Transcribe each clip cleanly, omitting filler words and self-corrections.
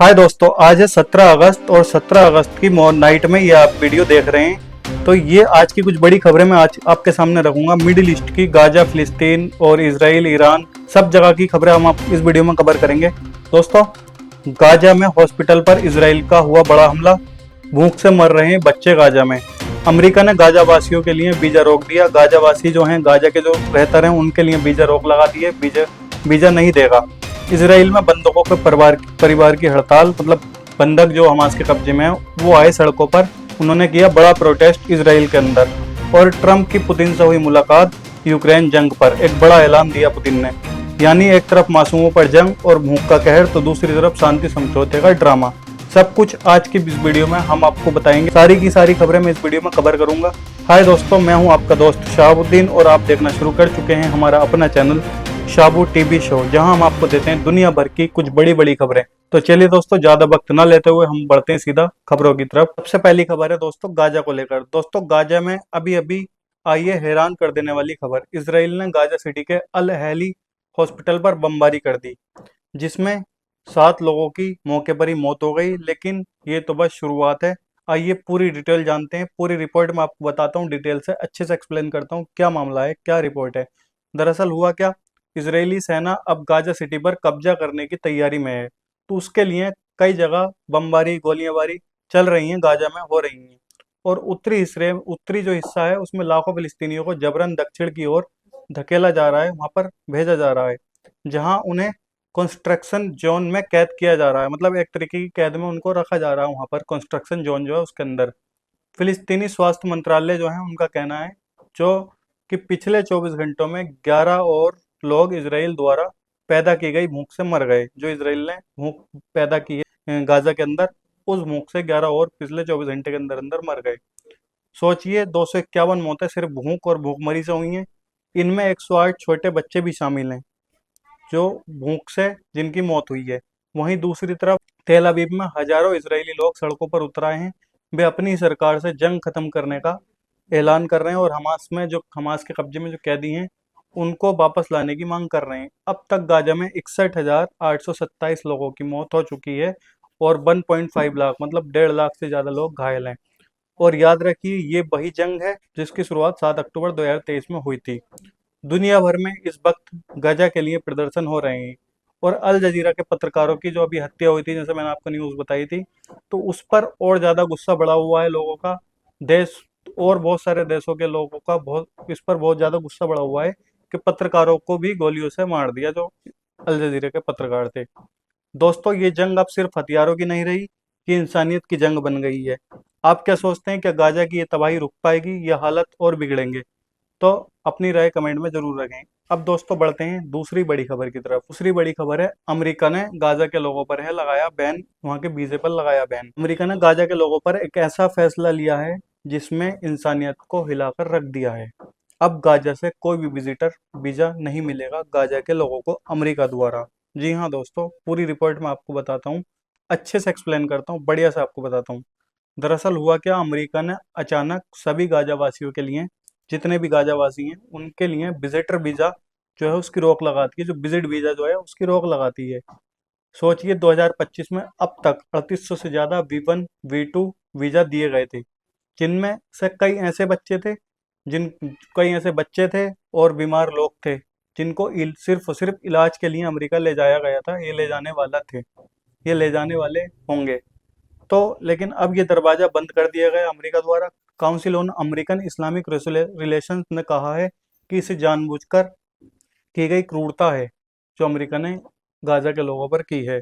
हाय दोस्तों, आज है 17 अगस्त और 17 अगस्त की नाइट में ये आप वीडियो देख रहे हैं। तो ये आज की कुछ बड़ी खबरें मैं आज आपके सामने रखूंगा। मिडिल ईस्ट की, गाजा, फिलिस्तीन और इजराइल, ईरान, सब जगह की खबरें हम आप इस वीडियो में कवर करेंगे। दोस्तों, गाजा में हॉस्पिटल पर इजराइल का हुआ बड़ा हमला, भूख से मर रहे हैं बच्चे गाजा में। अमेरिका ने गाजा वासियों के लिए वीजा रोक दिया। गाजा वासी जो हैं, गाजा के जो रहतर हैं, उनके लिए वीजा रोक लगा दी है। वीजा नहीं देगा। इसराइल में बंधकों के परिवार की हड़ताल, मतलब बंधक जो हमास के कब्जे में है, वो आए सड़कों पर। उन्होंने किया बड़ा प्रोटेस्ट इसराइल के अंदर। और ट्रंप की पुतिन से हुई मुलाकात, यूक्रेन जंग पर एक बड़ा ऐलान दिया पुतिन ने। यानी एक तरफ मासूमों पर जंग और भूख का कहर, तो दूसरी तरफ शांति समझौते का ड्रामा। सब कुछ आज की इस वीडियो में हम आपको बताएंगे। सारी की सारी खबरें मैं इस वीडियो में कवर करूंगा। हाय दोस्तों, मैं हूं आपका दोस्त शहाबुद्दीन और आप देखना शुरू कर चुके हैं हमारा अपना चैनल शाबू टीवी शो, जहां हम आपको देते हैं दुनिया भर की कुछ बड़ी बड़ी खबरें। तो चलिए दोस्तों, ज्यादा वक्त ना लेते हुए हम बढ़ते हैं सीधा खबरों की तरफ। सबसे पहली खबर है दोस्तों गाजा को लेकर। दोस्तों, गाजा में अभी अभी आई है हैरान कर देने वाली खबर। इसराइल ने गाजा सिटी के अल अहली हॉस्पिटल पर बमबारी कर दी, जिसमें 7 लोगों की मौके पर ही मौत हो गई। लेकिन ये तो बस शुरुआत है। आइए पूरी डिटेल जानते हैं। पूरी रिपोर्ट में आपको बताता हूँ, डिटेल से अच्छे से एक्सप्लेन करता हूँ क्या मामला है, क्या रिपोर्ट है। दरअसल हुआ क्या, इजरायली सेना अब गाजा सिटी पर कब्जा करने की तैयारी में है। तो उसके लिए कई जगह बमबारी, गोलियांबारी चल रही हैं, गाजा में हो रही हैं। और उत्तरी जो हिस्सा है, उसमें लाखों फिलिस्तीनियों को जबरन दक्षिण की ओर धकेला जा रहा है, वहां पर भेजा जा रहा है, जहां उन्हें कंस्ट्रक्शन जोन में कैद किया जा रहा है। मतलब एक तरीके की कैद में उनको रखा जा रहा है वहां पर, कंस्ट्रक्शन जोन जो है उसके अंदर। फिलिस्तीनी स्वास्थ्य मंत्रालय जो है, उनका कहना है जो कि पिछले 24 घंटों में 11 और लोग इसराइल द्वारा पैदा की गई भूख से मर गए। जो इसराइल ने भूख पैदा की है गाजा के अंदर, उस भूख से 11 और पिछले 24 घंटे के अंदर अंदर मर गए। सोचिए, 251 मौतें सिर्फ भूख और भूखमरी से हुई हैं। इनमें 108 छोटे बच्चे भी शामिल हैं, जो भूख से जिनकी मौत हुई है। वहीं दूसरी तरफ तेल अवीव में हजारों इजरायली लोग सड़कों पर उतर आए हैं। वे अपनी सरकार से जंग खत्म करने का ऐलान कर रहे हैं और हमास के कब्जे में जो कैदी हैं, उनको वापस लाने की मांग कर रहे हैं। अब तक गाजा में 61,827 लोगों की मौत हो चुकी है और 1.5 लाख, मतलब 1.5 लाख से ज्यादा लोग घायल हैं। और याद रखिए, ये वही जंग है जिसकी शुरुआत 7 अक्टूबर 2023 में हुई थी। दुनिया भर में इस वक्त गाजा के लिए प्रदर्शन हो रहे हैं। और अल जजीरा के पत्रकारों की जो अभी हत्या हुई थी, जैसे मैंने आपको न्यूज़ बताई थी, तो उस पर और ज़्यादा गुस्सा बढ़ा हुआ है लोगों का। देश और बहुत सारे देशों के लोगों का बहुत इस पर बहुत ज़्यादा गुस्सा बढ़ा हुआ है कि पत्रकारों को भी गोलियों से मार दिया, जो अल जजीरा के पत्रकार थे। दोस्तों, ये जंग अब सिर्फ हथियारों की नहीं रही, ये इंसानियत की जंग बन गई है। आप क्या सोचते हैं, क्या गाजा की ये तबाही रुक पाएगी या हालत और बिगड़ेंगे? तो अपनी राय कमेंट में जरूर रखें। अब दोस्तों, बढ़ते हैं दूसरी बड़ी खबर की तरफ। दूसरी बड़ी खबर है, अमेरिका ने गाजा के लोगों पर है लगाया बैन, वहां के वीजे पर लगाया बैन। अमेरिका ने गाजा के लोगों पर एक ऐसा फैसला लिया है जिसमें इंसानियत को हिलाकर रख दिया है। अब गाजा से कोई भी विजिटर वीजा नहीं मिलेगा गाजा के लोगों को अमेरिका द्वारा। जी हाँ दोस्तों, पूरी रिपोर्ट में आपको बताता हूँ, अच्छे से एक्सप्लेन करता हूँ, बढ़िया से आपको बताता हूँ। दरअसल हुआ क्या, अमेरिका ने अचानक सभी गाजा वासियों के लिए, जितने भी गाजा वासी हैं, उनके लिए विजिटर वीजा जो है उसकी रोक लगाती है। जो विजिट वीजा जो है उसकी रोक लगाती है। सोचिए, 2025 में अब तक 3800 से ज्यादा V1 V2 वीजा दिए गए थे, जिनमें से जिन कई ऐसे बच्चे थे और बीमार लोग थे, जिनको सिर्फ और सिर्फ इलाज के लिए अमेरिका ले जाया गया था। ये ले जाने वाला थे, ये ले जाने वाले होंगे। तो लेकिन अब ये दरवाजा बंद कर दिया गया अमेरिका द्वारा। Council on American Islamic relations ने कहा है कि इसे जानबूझकर की गई क्रूरता है, जो अमेरिका ने गाजा के लोगों पर की है।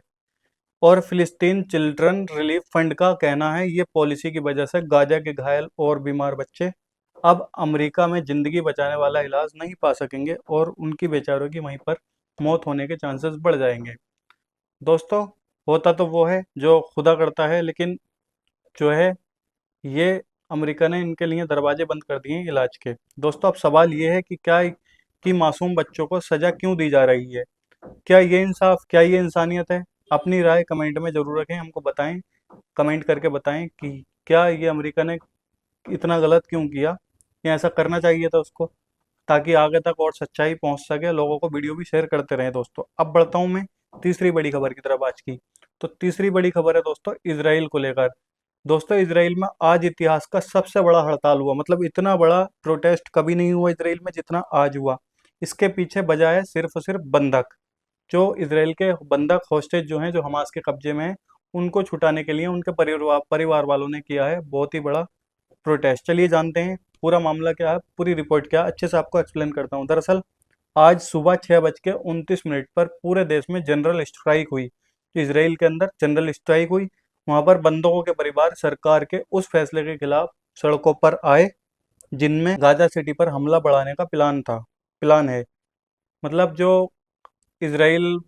और फिलिस्तीन चिल्ड्रन रिलीफ फंड का कहना है, ये पॉलिसी की वजह से गाजा के घायल और बीमार बच्चे अब अमेरिका में जिंदगी बचाने वाला इलाज नहीं पा सकेंगे और उनकी बेचारों की वहीं पर मौत होने के चांसेस बढ़ जाएंगे। दोस्तों, होता तो वो है जो खुदा करता है, लेकिन जो है ये अमेरिका ने इनके लिए दरवाजे बंद कर दिए हैं इलाज के। दोस्तों, अब सवाल ये है कि मासूम बच्चों को सजा क्यों दी जा रही है? क्या ये इंसाफ, क्या ये इंसानियत है? अपनी राय कमेंट में जरूर रखें, हमको बताएं, कमेंट करके बताएं कि क्या ये अमेरिका ने इतना गलत क्यों किया, या ऐसा करना चाहिए था उसको, ताकि आगे तक और सच्चाई पहुंच सके। लोगों को वीडियो भी शेयर करते रहें। दोस्तों, अब बढ़ता हूं मैं तीसरी बड़ी खबर की तरफ आज की। तो तीसरी बड़ी खबर है दोस्तों इसराइल को लेकर। दोस्तों इसराइल में आज इतिहास का सबसे बड़ा हड़ताल हुआ, मतलब इतना बड़ा प्रोटेस्ट कभी नहीं हुआ इसराइल में जितना आज हुआ। इसके पीछे वजह है सिर्फ और सिर्फ बंधक। जो इसराइल के बंधक हॉस्टेज जो हैं, जो हमास के कब्जे में हैं, उनको छुटाने के लिए उनके परिवार वालों ने किया है बहुत ही बड़ा प्रोटेस्ट। चलिए जानते हैं पूरा मामला क्या है, पूरी रिपोर्ट क्या है, अच्छे से आपको एक्सप्लेन करता हूँ। दरअसल आज सुबह 6:29 पर पूरे देश में जनरल स्ट्राइक हुई। तो इसराइल के अंदर जनरल स्ट्राइक हुई। वहां पर बंधकों के परिवार सरकार के उस फैसले के खिलाफ सड़कों पर आए जिनमें गाजा सिटी पर हमला बढ़ाने का प्लान है। मतलब जो इसराइल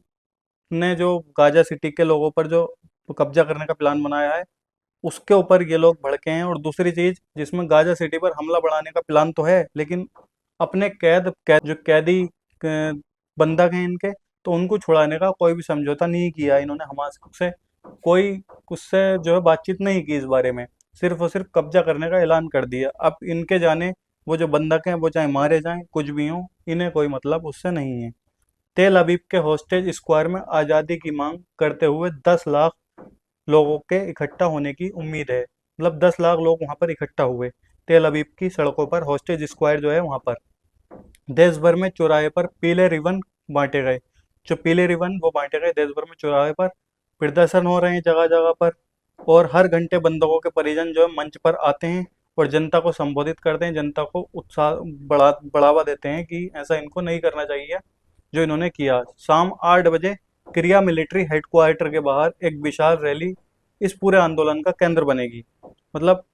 ने जो गाजा सिटी के लोगों पर जो कब्जा करने का प्लान बनाया है, उसके ऊपर ये लोग भड़के हैं। और दूसरी चीज, जिसमें गाजा सिटी पर हमला बढ़ाने का प्लान तो है, लेकिन अपने जो कैदी बंधक हैं इनके, तो उनको छुड़ाने का कोई भी समझौता नहीं किया इन्होंने हमास से। कोई उससे जो है बातचीत नहीं की इस बारे में, सिर्फ और सिर्फ कब्जा करने का ऐलान कर दिया। अब इनके जाने वो जो बंधक हैं वो चाहे मारे जाएं, कुछ भी हो, इन्हें कोई मतलब उससे नहीं है। तेल अवीव के हॉस्टेज स्क्वायर में आज़ादी की मांग करते हुए 10 लाख लोगों के इकट्ठा होने की उम्मीद है। मतलब 10 लाख लोग वहां पर इकट्ठा हुए तेल अवीव की सड़कों पर, हॉस्टेज स्क्वायर जो है वहां पर। देश भर में चौराहे पर पीले रिबन बांटे गए। जो पीले रिबन वो बांटे गए देश भर में चौराहे पर। प्रदर्शन हो रहे हैं जगह जगह पर। और हर घंटे बंधकों के परिजन जो है मंच पर आते हैं और जनता को संबोधित करते हैं, जनता को उत्साह बढ़ावा देते हैं कि ऐसा इनको नहीं करना चाहिए जो इन्होंने किया। शाम 8 बजे क्रिया मिलिट्री हेडक्वार्टर के बाहर एक विशाल रैली इस पूरे आंदोलन का केंद्र बनेगी। मतलब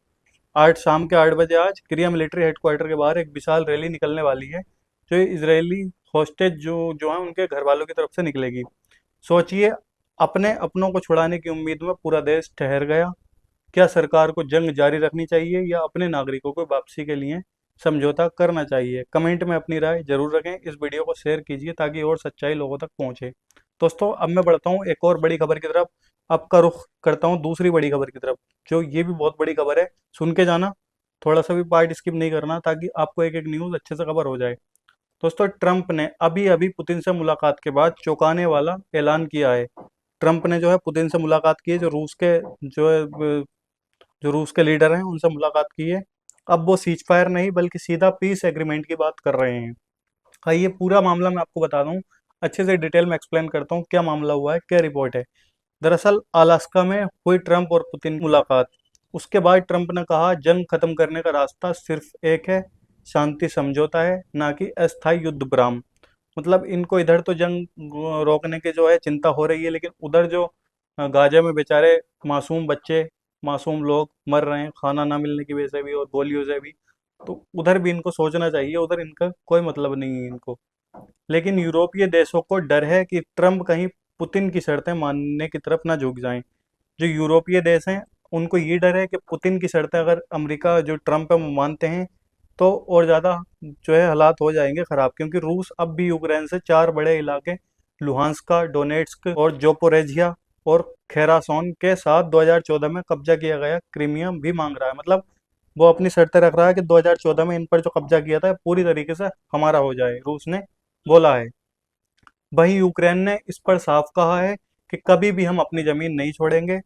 शाम के 8 बजे आज क्रिया मिलिट्री हेडक्वार्टर के बाहर एक विशाल रैली निकलने वाली है, जो इजरायली हॉस्टेज जो है उनके घर वालों की तरफ से निकलेगी। सोचिए, अपने अपनों को छुड़ाने की उम्मीद में पूरा देश ठहर गया। क्या सरकार को जंग जारी रखनी चाहिए या अपने नागरिकों को वापसी के लिए समझौता करना चाहिए? कमेंट में अपनी राय जरूर रखें। इस वीडियो को शेयर कीजिए ताकि और सच्चाई लोगों तक पहुंचे। दोस्तों अब मैं बढ़ता हूँ एक और बड़ी खबर की तरफ। आपका रुख करता हूँ दूसरी बड़ी खबर की तरफ, जो ये भी बहुत बड़ी खबर है। सुन के जाना, थोड़ा सा भी पार्ट स्किप नहीं करना, ताकि आपको एक एक न्यूज़ अच्छे से खबर हो जाए। दोस्तों ट्रंप ने अभी अभी पुतिन से मुलाकात के बाद चौंकाने वाला ऐलान किया है। ट्रंप ने जो है पुतिन से मुलाकात की है, जो रूस के लीडर हैं उनसे मुलाकात की है। अब वो सीज फायर नहीं बल्कि सीधा पीस एग्रीमेंट की बात कर रहे हैं। आइए पूरा मामला मैं आपको बता दूं, अच्छे से डिटेल में एक्सप्लेन करता हूँ क्या मामला हुआ है, क्या रिपोर्ट है। दरअसल अलास्का में हुई ट्रंप और पुतिन मुलाकात। उसके बाद ट्रंप ने कहा जंग खत्म करने का रास्ता सिर्फ एक है, शांति समझौता है, ना कि अस्थायी युद्ध विराम। मतलब इनको इधर तो जंग रोकने की जो है चिंता हो रही है, लेकिन उधर जो गाजा में बेचारे मासूम बच्चे, मासूम लोग मर रहे हैं खाना ना मिलने की वजह से भी और गोलियों से भी, तो उधर भी इनको सोचना चाहिए। उधर इनका कोई मतलब नहीं है इनको। लेकिन यूरोपीय देशों को डर है कि ट्रंप कहीं पुतिन की शर्तें मानने की तरफ ना झुक जाएं। जो यूरोपीय देश हैं उनको ये डर है कि पुतिन की शर्तें अगर अमेरिका जो ट्रंप है वो मानते हैं, तो और ज़्यादा जो है हालात हो जाएंगे ख़राब। क्योंकि रूस अब भी यूक्रेन से 4 बड़े इलाके लुहांस्का, डोनेट्स्क और जोपोरेजिया और खेरासोन के साथ 2014 में कब्जा किया गया क्रीमिया भी मांग रहा है। मतलब वो अपनी शर्तें रख रहा है कि 2014 में इन पर जो कब्जा किया था पूरी तरीके से हमारा हो जाए, रूस ने बोला है। वहीं यूक्रेन ने इस पर साफ कहा है कि कभी भी हम अपनी जमीन नहीं छोड़ेंगे।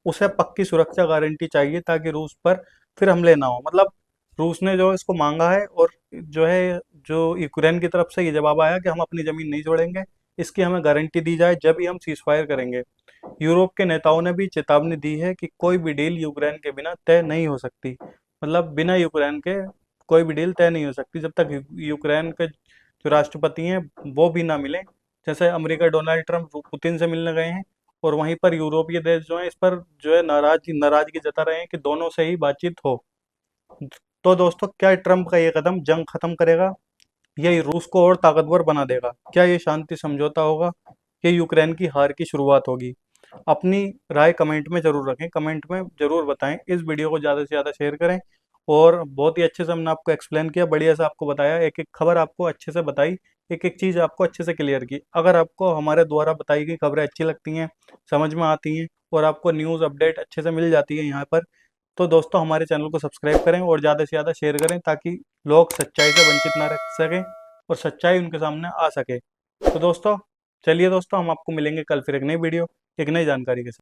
उसे पक्की सुरक्षा गारंटी चाहिए ताकि रूस पर फिर हमले ना हो। मतलब रूस ने जो इसको मांगा है, और जो है जो यूक्रेन की तरफ से ये जवाब आया कि हम अपनी जमीन नहीं छोड़ेंगे, इसकी हमें गारंटी दी जाए जब ही हम सीज फायर करेंगे। यूरोप के नेताओं ने भी चेतावनी दी है कि कोई भी डील यूक्रेन के बिना तय नहीं हो सकती। मतलब बिना यूक्रेन के कोई भी डील तय नहीं हो सकती जब तक यूक्रेन के जो राष्ट्रपति हैं वो भी ना मिले। जैसे अमेरिका डोनाल्ड ट्रंप पुतिन से मिलने गए हैं, और वहीं पर यूरोपीय देश जो है इस पर जो है नाराजगी जता रहे हैं कि दोनों से ही बातचीत हो। तो दोस्तों क्या ट्रंप का ये कदम जंग खत्म करेगा या ये रूस को और ताकतवर बना देगा? क्या ये शांति समझौता होगा, ये यूक्रेन की हार की शुरुआत होगी? अपनी राय कमेंट में जरूर रखें, कमेंट में जरूर बताएं। इस वीडियो को ज़्यादा से ज़्यादा शेयर करें। और बहुत ही अच्छे से हमने आपको एक्सप्लेन किया, बढ़िया से आपको बताया, एक एक खबर आपको अच्छे से बताई, एक एक चीज़ आपको अच्छे से क्लियर की। अगर आपको हमारे द्वारा बताई गई खबरें अच्छी लगती हैं, समझ में आती हैं, और आपको न्यूज़ अपडेट अच्छे से मिल जाती है यहाँ पर, तो दोस्तों हमारे चैनल को सब्सक्राइब करें और ज़्यादा से ज़्यादा शेयर करें, ताकि लोग सच्चाई से वंचित ना रह सकें और सच्चाई उनके सामने आ सके। तो दोस्तों चलिए दोस्तों, हम आपको मिलेंगे कल फिर एक नई वीडियो, एक नई जानकारी के साथ।